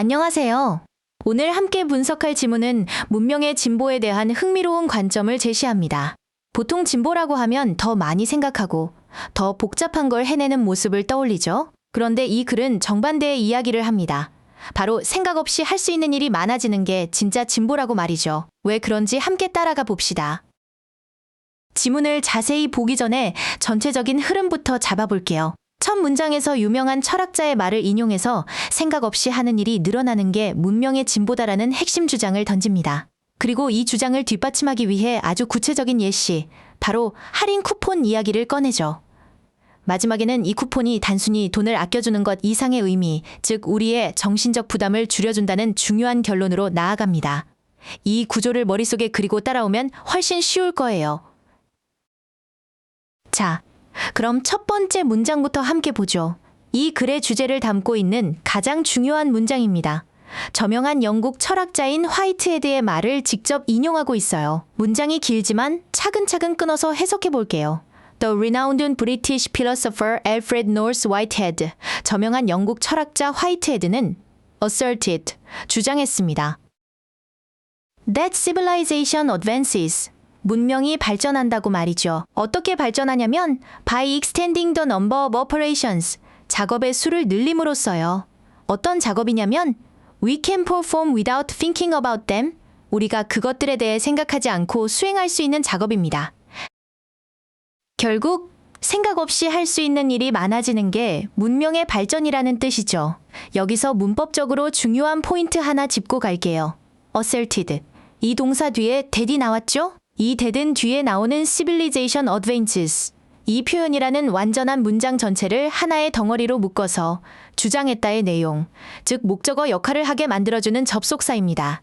안녕하세요. 오늘 함께 분석할 지문은 문명의 진보에 대한 흥미로운 관점을 제시합니다. 보통 진보라고 하면 더 많이 생각하고 더 복잡한 걸 해내는 모습을 떠올리죠. 그런데 이 글은 정반대의 이야기를 합니다. 바로 생각 없이 할 수 있는 일이 많아지는 게 진짜 진보라고 말이죠. 왜 그런지 함께 따라가 봅시다. 지문을 자세히 보기 전에 전체적인 흐름부터 잡아볼게요. 첫 문장에서 유명한 철학자의 말을 인용해서 생각 없이 하는 일이 늘어나는 게 문명의 진보다라는 핵심 주장을 던집니다. 그리고 이 주장을 뒷받침하기 위해 아주 구체적인 예시, 바로 할인 쿠폰 이야기를 꺼내죠. 마지막에는 이 쿠폰이 단순히 돈을 아껴주는 것 이상의 의미, 즉 우리의 정신적 부담을 줄여준다는 중요한 결론으로 나아갑니다. 이 구조를 머릿속에 그리고 따라오면 훨씬 쉬울 거예요. 자, 그럼 첫 번째 문장부터 함께 보죠. 이 글의 주제를 담고 있는 가장 중요한 문장입니다. 저명한 영국 철학자인 화이트헤드의 말을 직접 인용하고 있어요. 문장이 길지만 차근차근 끊어서 해석해 볼게요. The renowned British philosopher Alfred North Whitehead, 저명한 영국 철학자 화이트헤드는 asserted, 주장했습니다. That civilization advances, 문명이 발전한다고 말이죠. 어떻게 발전하냐면 by extending the number of operations, 작업의 수를 늘림으로써요. 어떤 작업이냐면 we can perform without thinking about them, 우리가 그것들에 대해 생각하지 않고 수행할 수 있는 작업입니다. 결국 생각 없이 할 수 있는 일이 많아지는 게 문명의 발전이라는 뜻이죠. 여기서 문법적으로 중요한 포인트 하나 짚고 갈게요. asserted, 이 동사 뒤에 that이 나왔죠? 이 that은 뒤에 나오는 civilization advances, 이 표현이라는 완전한 문장 전체를 하나의 덩어리로 묶어서 주장했다의 내용, 즉 목적어 역할을 하게 만들어주는 접속사입니다.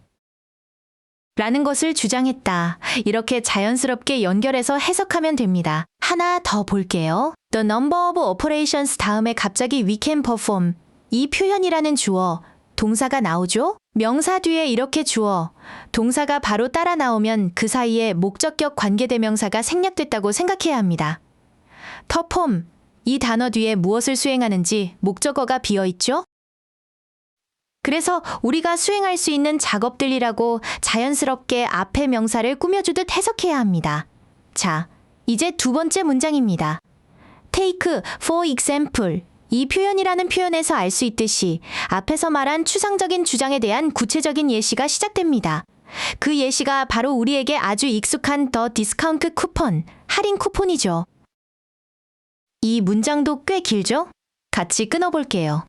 라는 것을 주장했다. 이렇게 자연스럽게 연결해서 해석하면 됩니다. 하나 더 볼게요. The number of operations 다음에 갑자기 we can perform, 이 표현이라는 주어, 동사가 나오죠? 명사 뒤에 이렇게 주어, 동사가 바로 따라 나오면 그 사이에 목적격 관계대명사가 생략됐다고 생각해야 합니다. perform, 이 단어 뒤에 무엇을 수행하는지 목적어가 비어있죠? 그래서 우리가 수행할 수 있는 작업들이라고 자연스럽게 앞에 명사를 꾸며주듯 해석해야 합니다. 자, 이제 두 번째 문장입니다. Take, for example, 이 표현이라는 표현에서 알 수 있듯이 앞에서 말한 추상적인 주장에 대한 구체적인 예시가 시작됩니다. 그 예시가 바로 우리에게 아주 익숙한 The Discount Coupon, 할인 쿠폰이죠. 이 문장도 꽤 길죠? 같이 끊어볼게요.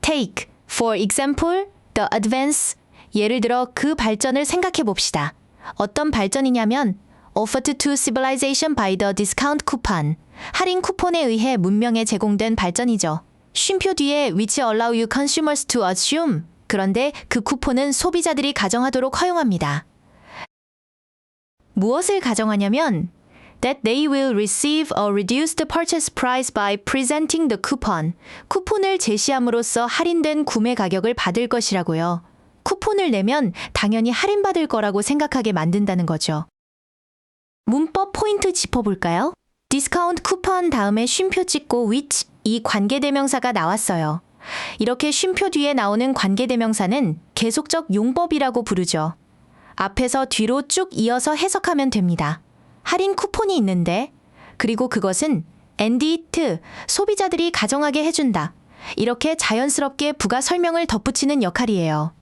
Take, for example, the advance, 예를 들어 그 발전을 생각해 봅시다. 어떤 발전이냐면 offered to civilization by the discount coupon, 할인 쿠폰에 의해 문명에 제공된 발전이죠. 쉼표 뒤에 which allow you consumers to assume, 그런데 그 쿠폰은 소비자들이 가정하도록 허용합니다. 무엇을 가정하냐면 that they will receive a reduced purchase price by presenting the coupon, 쿠폰을 제시함으로써 할인된 구매 가격을 받을 것이라고요. 쿠폰을 내면 당연히 할인받을 거라고 생각하게 만든다는 거죠. 문법 포인트 짚어볼까요? 디스카운트 쿠폰 다음에 쉼표 찍고 which, 이 관계대명사가 나왔어요. 이렇게 쉼표 뒤에 나오는 관계대명사는 계속적 용법이라고 부르죠. 앞에서 뒤로 쭉 이어서 해석하면 됩니다. 할인 쿠폰이 있는데, 그리고 그것은 and it, 소비자들이 가정하게 해준다. 이렇게 자연스럽게 부가 설명을 덧붙이는 역할이에요.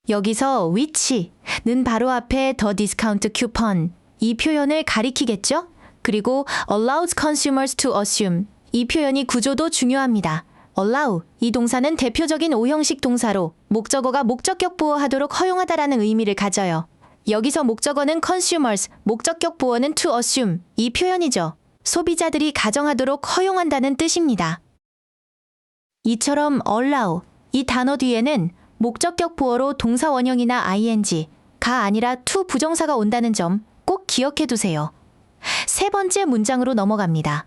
여기서 which는 바로 앞에 the discount coupon, 이 표현을 가리키겠죠? 그리고 allows consumers to assume, 이 표현이 구조도 중요합니다. allow, 이 동사는 대표적인 오형식 동사로 목적어가 목적격 보호하도록 허용하다라는 의미를 가져요. 여기서 목적어는 consumers, 목적격 보어는 to assume, 이 표현이죠. 소비자들이 가정하도록 허용한다는 뜻입니다. 이처럼 allow, 이 단어 뒤에는 목적격 보어로 동사 원형이나 ing가 아니라 to 부정사가 온다는 점 꼭 기억해 두세요. 세 번째 문장으로 넘어갑니다.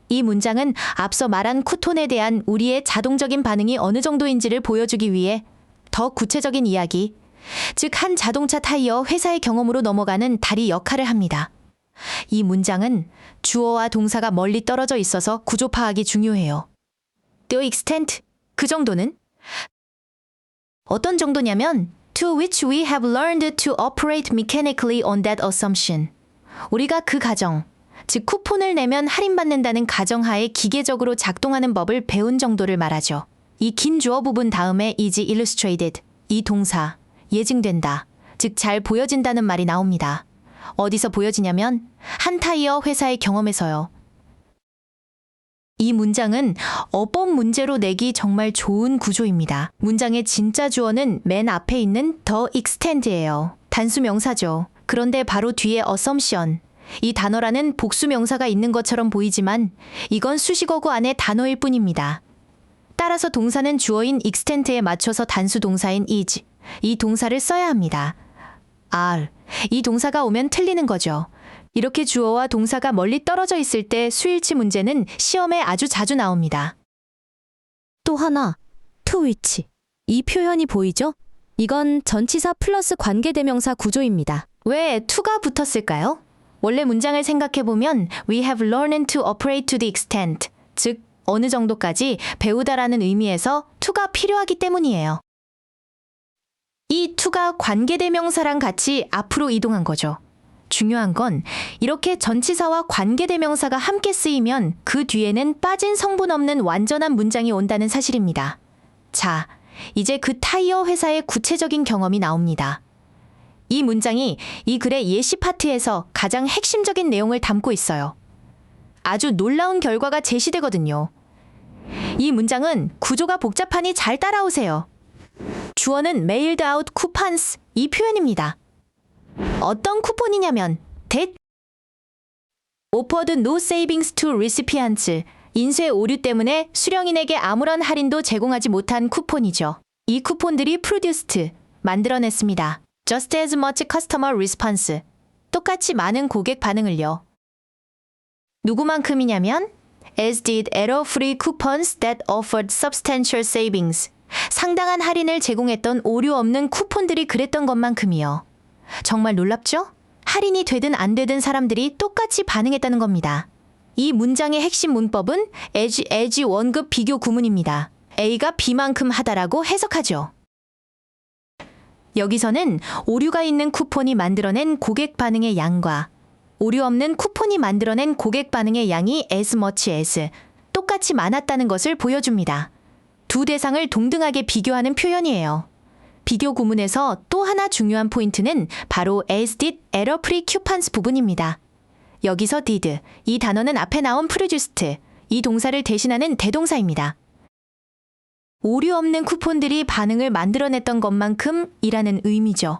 이 문장은 앞서 말한 쿠폰에 대한 우리의 자동적인 반응이 어느 정도인지를 보여주기 위해 더 구체적인 이야기, 즉 한 자동차 타이어 회사의 경험으로 넘어가는 다리 역할을 합니다. 이 문장은 주어와 동사가 멀리 떨어져 있어서 구조 파악이 중요해요. The extent, 그 정도는 어떤 정도냐면 to which we have learned to operate mechanically on that assumption. 우리가 그 가정, 즉 쿠폰을 내면 할인받는다는 가정하에 기계적으로 작동하는 법을 배운 정도를 말하죠. 이 긴 주어 부분 다음에 is illustrated, 이 동사, 예증된다, 즉 잘 보여진다는 말이 나옵니다. 어디서 보여지냐면 한 타이어 회사의 경험에서요. 이 문장은 어법 문제로 내기 정말 좋은 구조입니다. 문장의 진짜 주어는 맨 앞에 있는 the extend예요. 단수 명사죠. 그런데 바로 뒤에 assumption, 이 단어라는 복수 명사가 있는 것처럼 보이지만 이건 수식어구 안의 단어일 뿐입니다. 따라서 동사는 주어인 extend에 맞춰서 단수 동사인 is, 이 동사를 써야 합니다. are, 이 동사가 오면 틀리는 거죠. 이렇게 주어와 동사가 멀리 떨어져 있을 때 수일치 문제는 시험에 아주 자주 나옵니다. 또 하나, to which. 이 표현이 보이죠? 이건 전치사 플러스 관계대명사 구조입니다. 왜 to가 붙었을까요? 원래 문장을 생각해보면 we have learned to operate to the extent, 즉 어느 정도까지 배우다라는 의미에서 to가 필요하기 때문이에요. 이 to가 관계대명사랑 같이 앞으로 이동한 거죠. 중요한 건 이렇게 전치사와 관계대명사가 함께 쓰이면 그 뒤에는 빠진 성분 없는 완전한 문장이 온다는 사실입니다. 자, 이제 그 타이어 회사의 구체적인 경험이 나옵니다. 이 문장이 이 글의 예시 파트에서 가장 핵심적인 내용을 담고 있어요. 아주 놀라운 결과가 제시되거든요. 이 문장은 구조가 복잡하니 잘 따라오세요. 주어는 mailed out coupons, 이 표현입니다. 어떤 쿠폰이냐면 that offered no savings to recipients, 인쇄 오류 때문에 수령인에게 아무런 할인도 제공하지 못한 쿠폰이죠. 이 쿠폰들이 produced, 만들어냈습니다. just as much customer response, 똑같이 많은 고객 반응을요. 누구만큼이냐면 as did error-free coupons that offered substantial savings, 상당한 할인을 제공했던 오류 없는 쿠폰들이 그랬던 것만큼이요. 정말 놀랍죠? 할인이 되든 안 되든 사람들이 똑같이 반응했다는 겁니다. 이 문장의 핵심 문법은 as 원급 비교 구문입니다. A가 B만큼 하다라고 해석하죠. 여기서는 오류가 있는 쿠폰이 만들어낸 고객 반응의 양과 오류 없는 쿠폰이 만들어낸 고객 반응의 양이 as much as, 똑같이 많았다는 것을 보여줍니다. 두 대상을 동등하게 비교하는 표현이에요. 비교 구문에서 또 하나 중요한 포인트는 바로 as did error-free coupons 부분입니다. 여기서 did, 이 단어는 앞에 나온 produced, 이 동사를 대신하는 대동사입니다. 오류 없는 쿠폰들이 반응을 만들어냈던 것만큼 이라는 의미죠.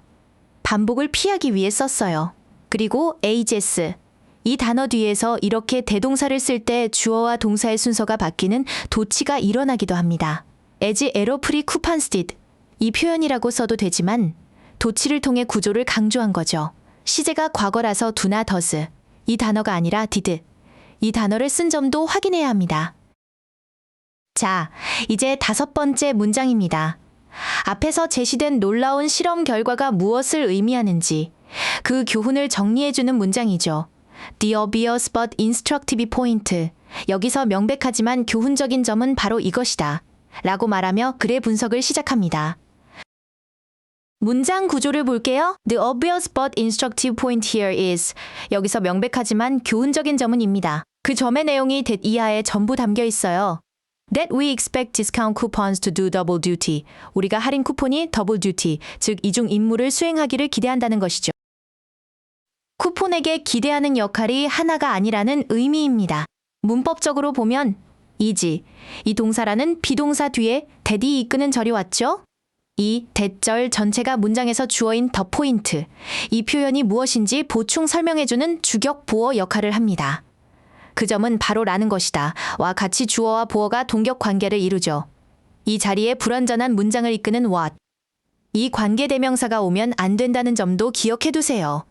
반복을 피하기 위해 썼어요. 그리고 ages, 이 단어 뒤에서 이렇게 대동사를 쓸 때 주어와 동사의 순서가 바뀌는 도치가 일어나기도 합니다. as error-free coupons did, 이 표현이라고 써도 되지만 도치를 통해 구조를 강조한 거죠. 시제가 과거라서 do나 does, 이 단어가 아니라 did, 이 단어를 쓴 점도 확인해야 합니다. 자, 이제 5번째 문장입니다. 앞에서 제시된 놀라운 실험 결과가 무엇을 의미하는지 그 교훈을 정리해주는 문장이죠. The obvious but instructive point. 여기서 명백하지만 교훈적인 점은 바로 이것이다. 라고 말하며 글의 분석을 시작합니다. 문장 구조를 볼게요. The obvious but instructive point here is, 여기서 명백하지만 교훈적인 점은입니다. 그 점의 내용이 that 이하에 전부 담겨 있어요. That we expect discount coupons to do double duty. 우리가 할인 쿠폰이 double duty, 즉 이중 임무를 수행하기를 기대한다는 것이죠. 쿠폰에게 기대하는 역할이 하나가 아니라는 의미입니다. 문법적으로 보면 is, 이 동사라는 비동사 뒤에 that이 이끄는 절이 왔죠? 이 that절 전체가 문장에서 주어인 the point, 이 표현이 무엇인지 보충 설명해주는 주격 보어 역할을 합니다. 그 점은 바로 라는 것이다 와 같이 주어와 보어가 동격 관계를 이루죠. 이 자리에 불완전한 문장을 이끄는 what, 이 관계대명사가 오면 안 된다는 점도 기억해두세요.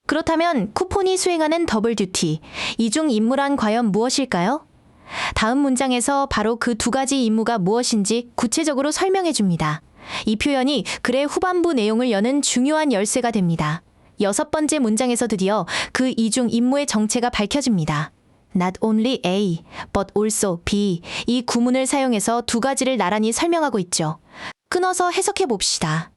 그렇다면 쿠폰이 수행하는 더블 듀티, 이중 임무란 과연 무엇일까요? 다음 문장에서 바로 그 두 가지 임무가 무엇인지 구체적으로 설명해 줍니다. 이 표현이 글의 후반부 내용을 여는 중요한 열쇠가 됩니다. 6번째 문장에서 드디어 그 이중 임무의 정체가 밝혀집니다. not only A, but also B 이 구문을 사용해서 두 가지를 나란히 설명하고 있죠. 끊어서 해석해 봅시다.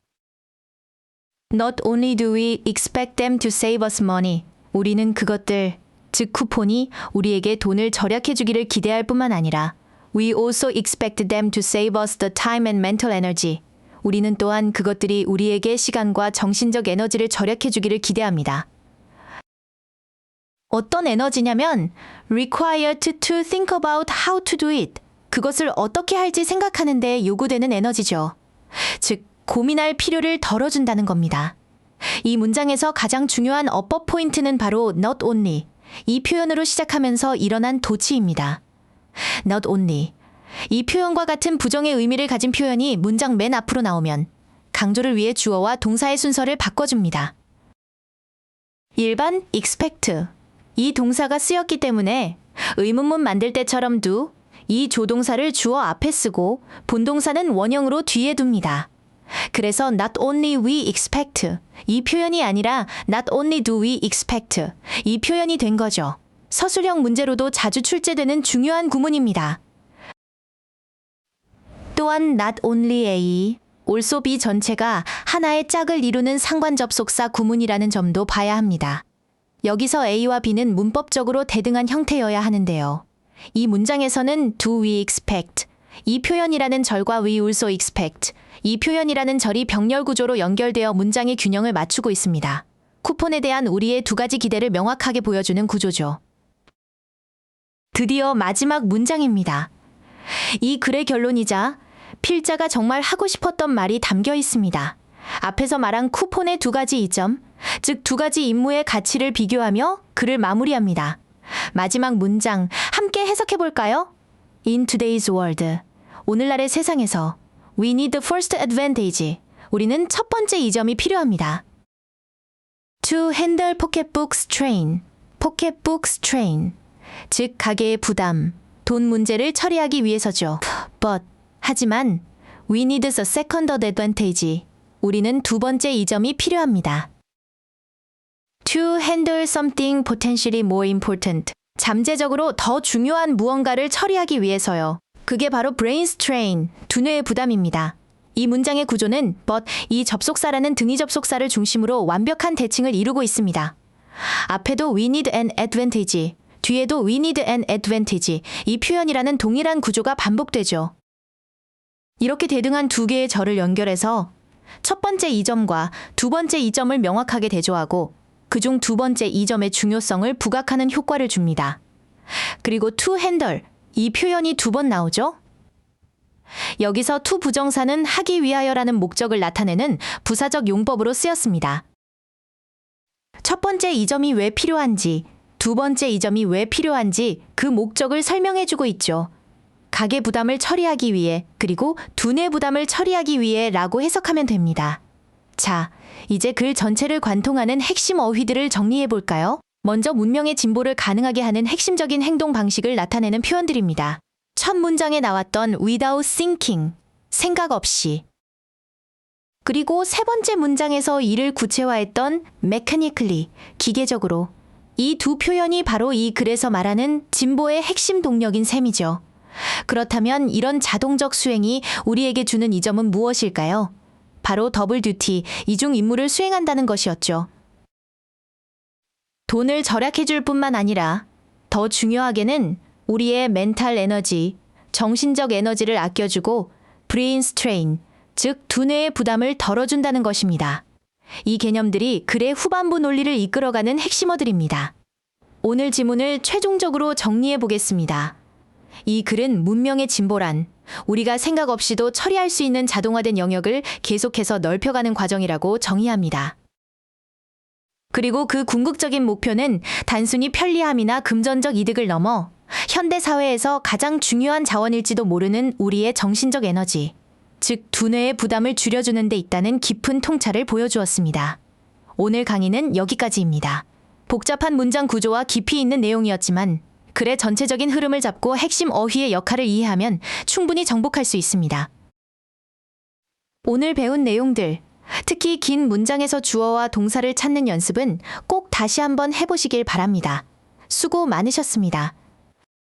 Not only do we expect them to save us money. 우리는 그것들, 즉 쿠폰이 우리에게 돈을 절약해 주기를 기대할 뿐만 아니라 We also expect them to save us the time and mental energy. 우리는 또한 그것들이 우리에게 시간과 정신적 에너지를 절약해 주기를 기대합니다. 어떤 에너지냐면 required to think about how to do it. 그것을 어떻게 할지 생각하는 데 요구되는 에너지죠. 즉, 고민할 필요를 덜어준다는 겁니다. 이 문장에서 가장 중요한 어법 포인트는 바로 not only. 이 표현으로 시작하면서 일어난 도치입니다. not only. 이 표현과 같은 부정의 의미를 가진 표현이 문장 맨 앞으로 나오면 강조를 위해 주어와 동사의 순서를 바꿔줍니다. 일반 expect. 이 동사가 쓰였기 때문에 의문문 만들 때처럼 do, 이 조동사를 주어 앞에 쓰고 본동사는 원형으로 뒤에 둡니다. 그래서 not only we expect 이 표현이 아니라 not only do we expect 이 표현이 된 거죠. 서술형 문제로도 자주 출제되는 중요한 구문입니다. 또한 not only A, also B 전체가 하나의 짝을 이루는 상관접속사 구문이라는 점도 봐야 합니다. 여기서 A와 B는 문법적으로 대등한 형태여야 하는데요. 이 문장에서는 do we expect 이 표현이라는 절과 we also expect 이 표현이라는 절이 병렬 구조로 연결되어 문장의 균형을 맞추고 있습니다. 쿠폰에 대한 우리의 두 가지 기대를 명확하게 보여주는 구조죠. 드디어 마지막 문장입니다. 이 글의 결론이자 필자가 정말 하고 싶었던 말이 담겨 있습니다. 앞에서 말한 쿠폰의 두 가지 이점, 즉 두 가지 임무의 가치를 비교하며 글을 마무리합니다. 마지막 문장 함께 해석해 볼까요? In today's world, 오늘날의 세상에서 We need the first advantage. 우리는 첫 번째 이점이 필요합니다. To handle pocketbook strain. pocketbook strain. 즉 가계의 부담, 돈 문제를 처리하기 위해서죠. But 하지만 we need the second advantage. 우리는 두 번째 이점이 필요합니다. To handle something potentially more important. 잠재적으로 더 중요한 무언가를 처리하기 위해서요. 그게 바로 brain strain, 두뇌의 부담입니다. 이 문장의 구조는 but 이 접속사라는 등위 접속사를 중심으로 완벽한 대칭을 이루고 있습니다. 앞에도 we need an advantage, 뒤에도 we need an advantage, 이 표현이라는 동일한 구조가 반복되죠. 이렇게 대등한 두 개의 절을 연결해서 첫 번째 이점과 두 번째 이점을 명확하게 대조하고 그중 두 번째 이점의 중요성을 부각하는 효과를 줍니다. 그리고 to handle, 이 표현이 두 번 나오죠? 여기서 to 부정사는 하기 위하여라는 목적을 나타내는 부사적 용법으로 쓰였습니다. 첫 번째 이점이 왜 필요한지, 두 번째 이점이 왜 필요한지 그 목적을 설명해주고 있죠. 가계 부담을 처리하기 위해, 그리고 두뇌 부담을 처리하기 위해 라고 해석하면 됩니다. 자, 이제 글 전체를 관통하는 핵심 어휘들을 정리해볼까요? 먼저 문명의 진보를 가능하게 하는 핵심적인 행동 방식을 나타내는 표현들입니다. 첫 문장에 나왔던 without thinking, 생각 없이. 그리고 세 번째 문장에서 이를 구체화했던 mechanically, 기계적으로. 이 두 표현이 바로 이 글에서 말하는 진보의 핵심 동력인 셈이죠. 그렇다면 이런 자동적 수행이 우리에게 주는 이점은 무엇일까요? 바로 더블 듀티, 이중 임무를 수행한다는 것이었죠. 돈을 절약해 줄 뿐만 아니라 더 중요하게는 우리의 멘탈 에너지, 정신적 에너지를 아껴주고 브레인 스트레인, 즉 두뇌의 부담을 덜어준다는 것입니다. 이 개념들이 글의 후반부 논리를 이끌어가는 핵심어들입니다. 오늘 지문을 최종적으로 정리해 보겠습니다. 이 글은 문명의 진보란 우리가 생각 없이도 처리할 수 있는 자동화된 영역을 계속해서 넓혀가는 과정이라고 정의합니다. 그리고 그 궁극적인 목표는 단순히 편리함이나 금전적 이득을 넘어 현대 사회에서 가장 중요한 자원일지도 모르는 우리의 정신적 에너지, 즉 두뇌의 부담을 줄여주는 데 있다는 깊은 통찰을 보여주었습니다. 오늘 강의는 여기까지입니다. 복잡한 문장 구조와 깊이 있는 내용이었지만 글의 전체적인 흐름을 잡고 핵심 어휘의 역할을 이해하면 충분히 정복할 수 있습니다. 오늘 배운 내용들, 특히 긴 문장에서 주어와 동사를 찾는 연습은 꼭 다시 한번 해보시길 바랍니다. 수고 많으셨습니다.